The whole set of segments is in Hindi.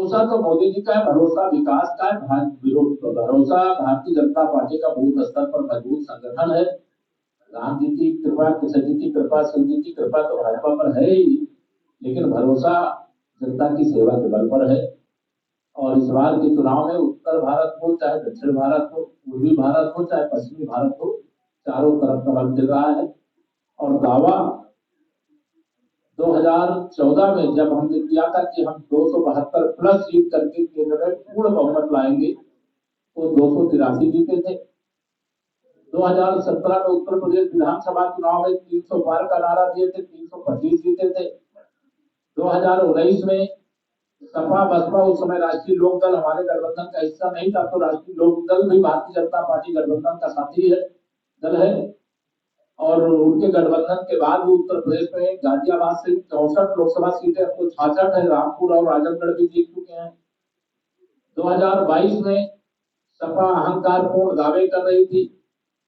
भरोसा तो मोदी जी का है, भरोसा विकास का है, भरोसा भारतीय जनता पार्टी का बूथ स्तर पर मजबूत संगठन है। राम जी की कृपा, कृष्ण जी की कृपा, शिव जी की कृपा तो भाजपा पर है ही, लेकिन भरोसा जनता की सेवा के बल पर है। और इस बार के चुनाव में उत्तर भारत हो चाहे दक्षिण भारत हो, पूर्वी भारत हो चाहे पश्चिमी भारत हो, चारों तरफ कमल चल रहा है। और दावा 2014 में जब हमने किया था कि हम 272 प्लस जीत करके केंद्र में पूर्ण बहुमत लाएंगे, तो 283 जीते थे। 2017 में उत्तर प्रदेश विधानसभा चुनाव में 300 पार का नारा दिए थे, 325 जीते थे। 2019 में सपा बसपा, उस समय राष्ट्रीय लोक दल हमारे गठबंधन का हिस्सा नहीं था, तो राष्ट्रीय लोक दल भी भारतीय जनता पार्टी गठबंधन का साथी है, दल है। और उनके गठबंधन के बाद भी उत्तर प्रदेश में गाजियाबाद से 64 लोकसभा सीटें, अब तो 66 है, रामपुर और आजमगढ़ भी जीत चुके हैं। 2022 में सपा अहंकार पूर्ण दावे कर रही थी,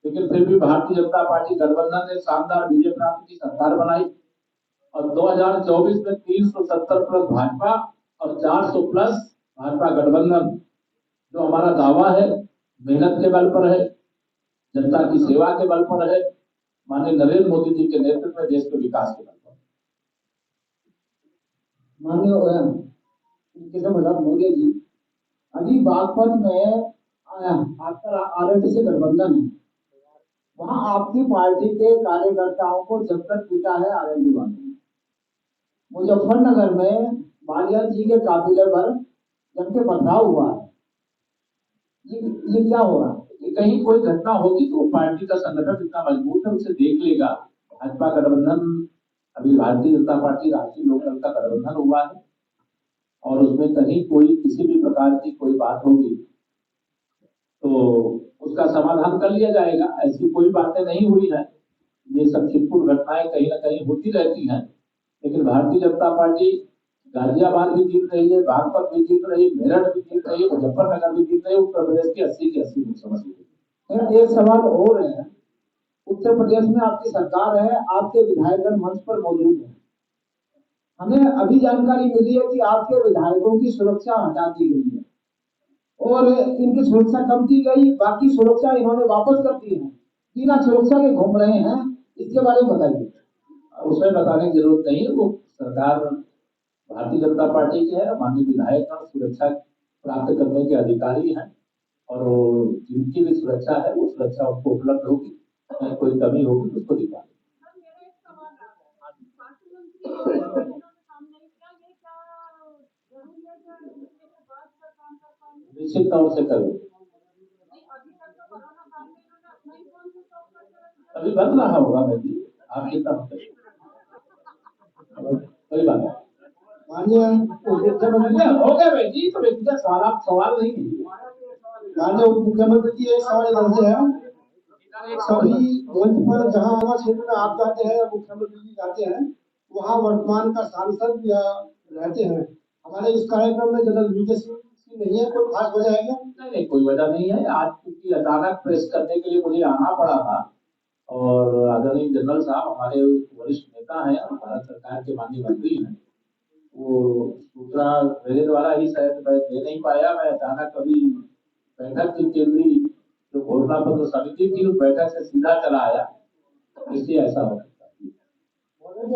लेकिन फिर भी भारतीय जनता पार्टी गठबंधन ने शानदार विजय प्राप्त की, सरकार बनाई। और 2024 में 370 प्लस भाजपा और 400 प्लस भाजपा गठबंधन, जो हमारा दावा है, मेहनत के बल पर है, जनता की सेवा के बल पर है, माननीय नरेंद्र मोदी जी के नेतृत्व में देश के विकास के बल पर। माननीय मोदी जी, अभी बागपत में आपका आरएलडी से गठबंधन है, वहां आपकी पार्टी के कार्यकर्ताओं को जब तक पीटा है आरएलडी वाले। मुजफ्फरनगर में बालिया जी के काफिले पर जबकि पथराव हुआ है, ये क्या हो रहा है? कहीं कोई घटना होगी तो पार्टी का संगठन इतना मजबूत है, उसे देख लेगा। भाजपा गठबंधन, अभी भारतीय जनता पार्टी राष्ट्रीय लोकदल का गठबंधन हुआ है, और उसमें कहीं कोई किसी भी प्रकार की कोई बात होगी तो उसका समाधान कर लिया जाएगा। ऐसी कोई बातें नहीं हुई है, ये सब छिटपुट घटनाएं कहीं ना कहीं होती रहती हैं, लेकिन भारतीय जनता पार्टी गाजियाबाद भी जीत रही है, बागपत भी जीत रही है, मेरठ भी जीत रही है, मुजफ्फरनगर भी जीत रही है, उत्तर प्रदेश की 80 की 80 लोकसभा सीटें। एक सवाल और है, उत्तर प्रदेश में आपकी सरकार है, आपके विधायकगण मंच पर मौजूद है, हमें अभी जानकारी मिली है कि आपके विधायकों की सुरक्षा हटा दी गई है और इनकी सुरक्षा कम की गई, बाकी सुरक्षा इन्होंने वापस कर दी है, बिना सुरक्षा के घूम रहे हैं, इसके बारे में बताइए। उसमें बताने की जरूरत नहीं है, वो सरकार भारतीय जनता पार्टी की है, माननीय विधायक सुरक्षा प्राप्त करने के अधिकारी हैं, और जिनकी भी सुरक्षा है वो सुरक्षा उनको उपलब्ध होगी, कोई कमी होगी तो उसको दिखा। निश्चित तौर से करें, अभी बन रहा होगा मैं जी, आप कितना कोई बात नहीं। माननीय मुख्यमंत्री हो गया भाई जी, तो व्यक्तिगत सवाल नहीं है। माननीय उप मुख्यमंत्री जी, एक सवाल इधर से है, सभी मंच पर जहाँ आना क्षेत्र में आप जाते हैं, मुख्यमंत्री जी जाते हैं, वहाँ वर्तमान का सांसद या रहते हैं, हमारे इस कार्यक्रम में जनरल वीके सिंह नहीं है, कोई खास वजह है क्या? नहीं, कोई वजह नहीं है। आज क्योंकि अचानक प्रेस करने के लिए मुझे आना पड़ा था, और आदरणीय जनरल साहब हमारे वरिष्ठ नेता हैं और भारत सरकार के माननीय मंत्री हैं, वो सूचना मेरे द्वारा ही शायद मैं दे नहीं पाया। मैं अचानक अभी बैठक की केंद्रीय जो घोषणा पत्र समिति थी, उस बैठक से सीधा चला आया, इसलिए ऐसा हो सकता है।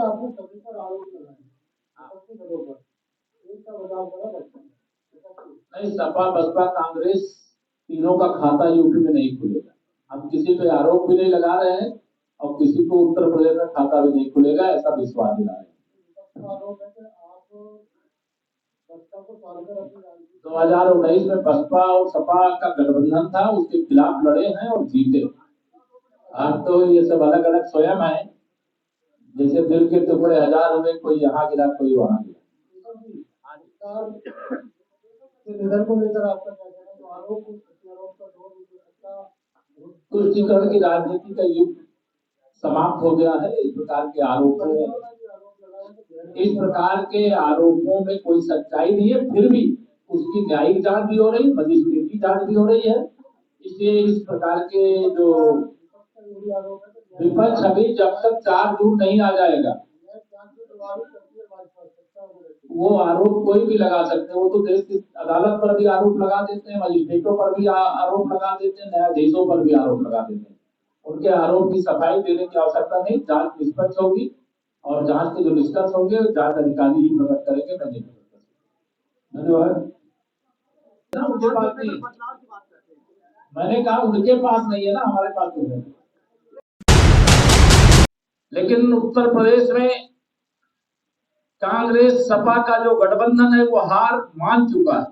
आपने सभी पर आरोप लगाए, नहीं, सपा बसपा कांग्रेस तीनों का खाता यूपी में नहीं खुलेगा। हम किसी पे आरोप भी नहीं लगा रहे हैं और किसी को उत्तर प्रदेश में खाता भी नहीं खुलेगा, ऐसा विश्वास दिला रहे हैं। 2019 में बसपा और सपा का गठबंधन था, उसके खिलाफ लड़े हैं और जीते। आज तो ये सब अलग अलग स्वयं है, जैसे दिल के टुकड़े हजार हुए, कोई यहाँ गिरा कोई वहां गिरा। को लेकर आपका तुष्टिकरण की राजनीति का युग समाप्त हो गया है। इस प्रकार के आरोपों में कोई सच्चाई नहीं है, फिर भी उसकी न्यायिक जांच भी हो रही, मजिस्ट्रेटी जांच भी हो रही है। इसलिए इस प्रकार के जो विपक्ष अभी जब तक 4 जून नहीं आ जाएगा, वो आरोप कोई भी लगा सकते हैं। वो तो देश की अदालत पर भी आरोप लगा देते हैं, मजिस्ट्रेटों पर भी आरोप लगा देते हैं, न्यायाधीशों पर भी आरोप लगा देते हैं। उनके आरोप की सफाई देने की आवश्यकता नहीं। जांच निष्पक्ष होगी और जांच के जो निष्कर्ष होंगे जांच अधिकारी ही प्रकट करेंगे। मैं नहीं प्रकट कर सकता। धन्यवाद। ना उनके पास नहीं है। मैंने कहा उनके पास नहीं है ना, हमारे पास तो है। लेकिन उत्तर प्रदेश में कांग्रेस सपा का जो गठबंधन है वो हार मान चुका है।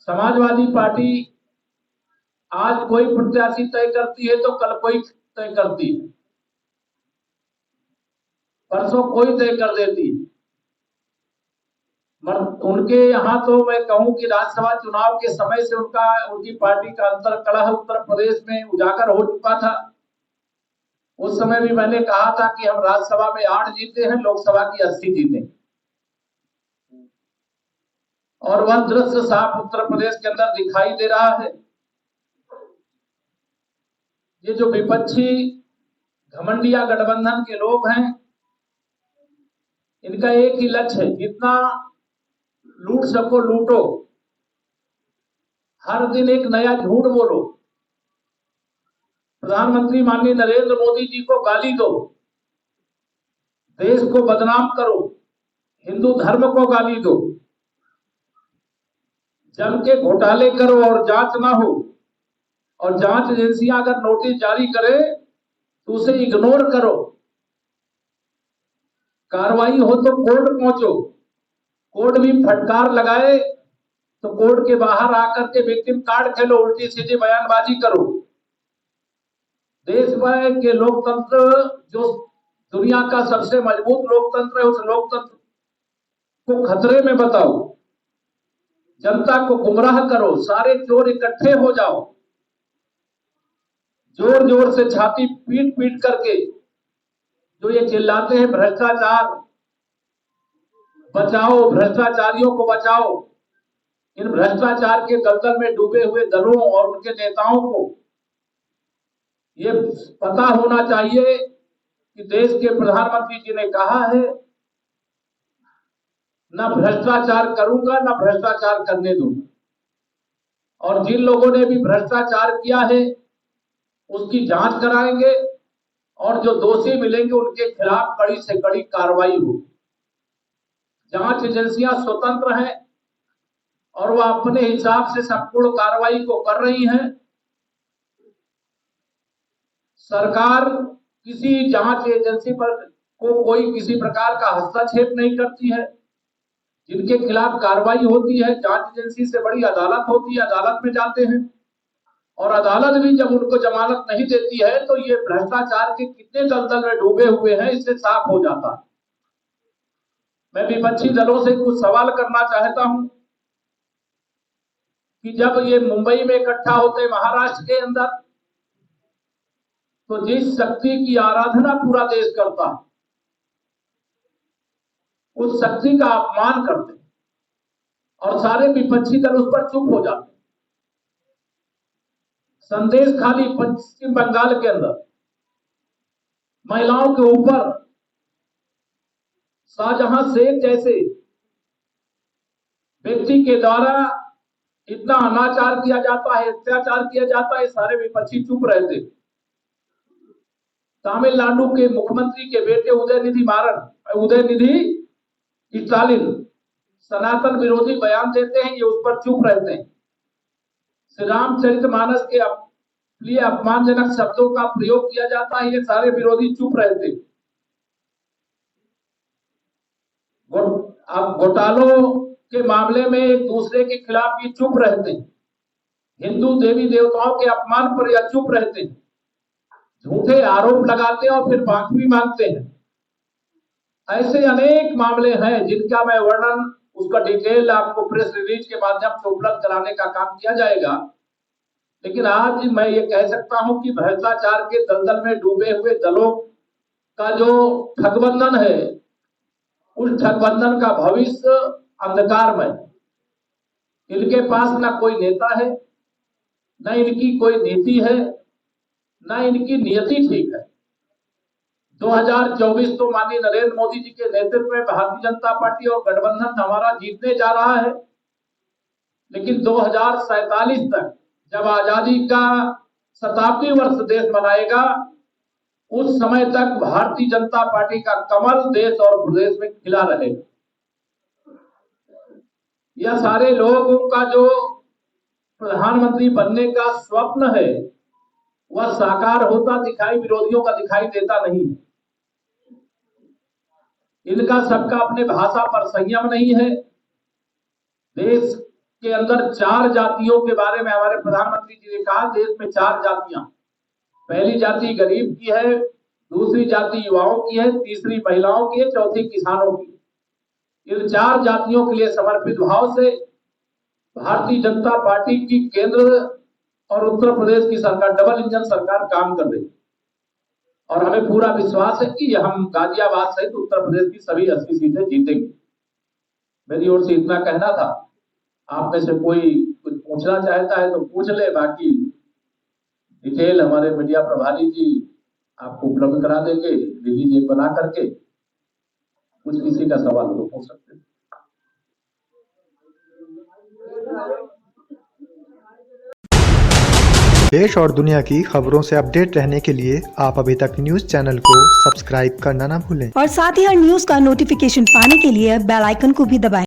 समाजवादी पार्टी आज कोई प्रत्याशी तय करती है तो कल कोई तय करती है, परसों कोई तय कर देती है। उनके यहाँ तो मैं कहूं कि राज्यसभा चुनाव के समय से उनकी पार्टी का अंतर कलह उत्तर प्रदेश में उजागर हो चुका था। उस समय भी मैंने कहा था कि हम राज्यसभा में 8 जीते हैं, लोकसभा की 80 जीते, और वह दृश्य साफ उत्तर प्रदेश के अंदर दिखाई दे रहा है। ये जो विपक्षी घमंडिया गठबंधन के लोग हैं, इनका एक ही लक्ष्य है, जितना लूट सको लूटो, हर दिन एक नया झूठ बोलो, प्रधानमंत्री माननीय नरेंद्र मोदी जी को गाली दो, देश को बदनाम करो, हिंदू धर्म को गाली दो, जम के घोटाले करो और जांच ना हो, और जांच एजेंसियां अगर नोटिस जारी करे तो उसे इग्नोर करो, कार्रवाई हो तो कोर्ट पहुंचो, कोर्ट भी फटकार लगाए तो कोर्ट के बाहर आकर के विक्टिम कार्ड खेलो, उल्टी सीधी बयानबाजी करो। देश भर के लोकतंत्र, जो दुनिया का सबसे मजबूत लोकतंत्र है, उस लोकतंत्र को खतरे में बताओ, जनता को गुमराह करो, सारे चोर इकट्ठे हो जाओ, जोर जोर से छाती पीट पीट करके जो ये चिल्लाते हैं भ्रष्टाचार बचाओ, भ्रष्टाचारियों को बचाओ, इन भ्रष्टाचार के दलदल में डूबे हुए दलों और उनके नेताओं को ये पता होना चाहिए कि देश के प्रधानमंत्री जी ने कहा है, न भ्रष्टाचार करूंगा न भ्रष्टाचार करने दूंगा, और जिन लोगों ने भी भ्रष्टाचार किया है उसकी जांच कराएंगे, और जो दोषी मिलेंगे उनके खिलाफ कड़ी से कड़ी कार्रवाई होगी। जांच एजेंसियां स्वतंत्र हैं और वह अपने हिसाब से संपूर्ण कार्रवाई को कर रही हैं। सरकार किसी जांच एजेंसी पर को कोई किसी प्रकार का हस्तक्षेप नहीं करती है। जिनके खिलाफ कार्रवाई होती है, जांच एजेंसी से बड़ी अदालत होती है, अदालत में जाते हैं, और अदालत भी जब उनको जमानत नहीं देती है तो ये भ्रष्टाचार के कितने दलदल में डूबे हुए हैं इससे साफ हो जाता है। मैं विपक्षी दलों से कुछ सवाल करना चाहता हूं कि जब ये मुंबई में इकट्ठा होते महाराष्ट्र के अंदर, तो जिस शक्ति की आराधना पूरा देश करता है उस शक्ति का अपमान करते और सारे विपक्षी दल उस पर चुप हो जाते। संदेश खाली पश्चिम बंगाल के अंदर महिलाओं के ऊपर शाहजहां शेख जैसे व्यक्ति के द्वारा इतना अनाचार किया जाता है, अत्याचार किया जाता है, सारे विपक्षी चुप रहते। तमिलनाडु के मुख्यमंत्री के बेटे उदयनिधि स्टालिन सनातन विरोधी बयान देते हैं, ये उस पर चुप रहते हैं। श्री रामचरितमानस के लिए अपमानजनक शब्दों का प्रयोग किया जाता है, ये सारे विरोधी चुप रहते। अब घोटालों के मामले में एक दूसरे के खिलाफ ये चुप रहते हैं। हिंदू देवी देवताओं के अपमान पर यह चुप रहते हैं, झूठे आरोप लगाते हैं और फिर माफी मांगते हैं। ऐसे अनेक मामले हैं जिनका मैं वर्णन, उसका डिटेल आपको प्रेस रिलीज के माध्यम से उपलब्ध कराने का काम किया जाएगा। लेकिन आज मैं ये कह सकता हूं कि भ्रष्टाचार के दलदल में डूबे हुए दलों का जो ठगबंधन है, उस ठगबंधन का भविष्य अंधकारमय। इनके पास ना कोई नेता है, न इनकी कोई नीति है, न इनकी नियति ठीक है। 2024 तो माननीय नरेंद्र मोदी जी के नेतृत्व में भारतीय जनता पार्टी और गठबंधन हमारा जीतने जा रहा है, लेकिन 2047 तक जब आजादी का शताब्दी वर्ष देश मनाएगा, उस समय तक भारतीय जनता पार्टी का कमल देश और प्रदेश में खिला रहेगा। यह सारे लोगों का जो प्रधानमंत्री बनने का स्वप्न है वह साकार होता दिखाई, विरोधियों का दिखाई देता नहीं। इनका सबका अपने भाषा पर संयम नहीं है। देश के अंदर 4 जातियों के बारे में हमारे प्रधानमंत्री जी ने कहा, देश में 4 जातियां, पहली जाति गरीब की है, दूसरी जाति युवाओं की है, तीसरी महिलाओं की है, चौथी किसानों की। इन 4 जातियों के लिए समर्पित भाव से भारतीय जनता पार्टी की केंद्र और उत्तर प्रदेश की सरकार, डबल इंजन सरकार काम कर रही है और हमें पूरा विश्वास है कि हम गाजियाबाद सहित उत्तर प्रदेश की सभी 80 सीटें जीतेंगे। मेरी ओर से इतना कहना था। आप में से कोई कुछ पूछना चाहता है तो पूछ ले, बाकी डिटेल हमारे मीडिया प्रभारी जी आपको उपलब्ध करा देंगे, रिलीज बना करके। कुछ किसी का सवाल हो पूछ सकते हैं। देश और दुनिया की खबरों से अपडेट रहने के लिए आप अभी तक न्यूज चैनल को सब्सक्राइब करना ना भूलें और साथ ही हर न्यूज का नोटिफिकेशन पाने के लिए बेल आइकन को भी दबाएं।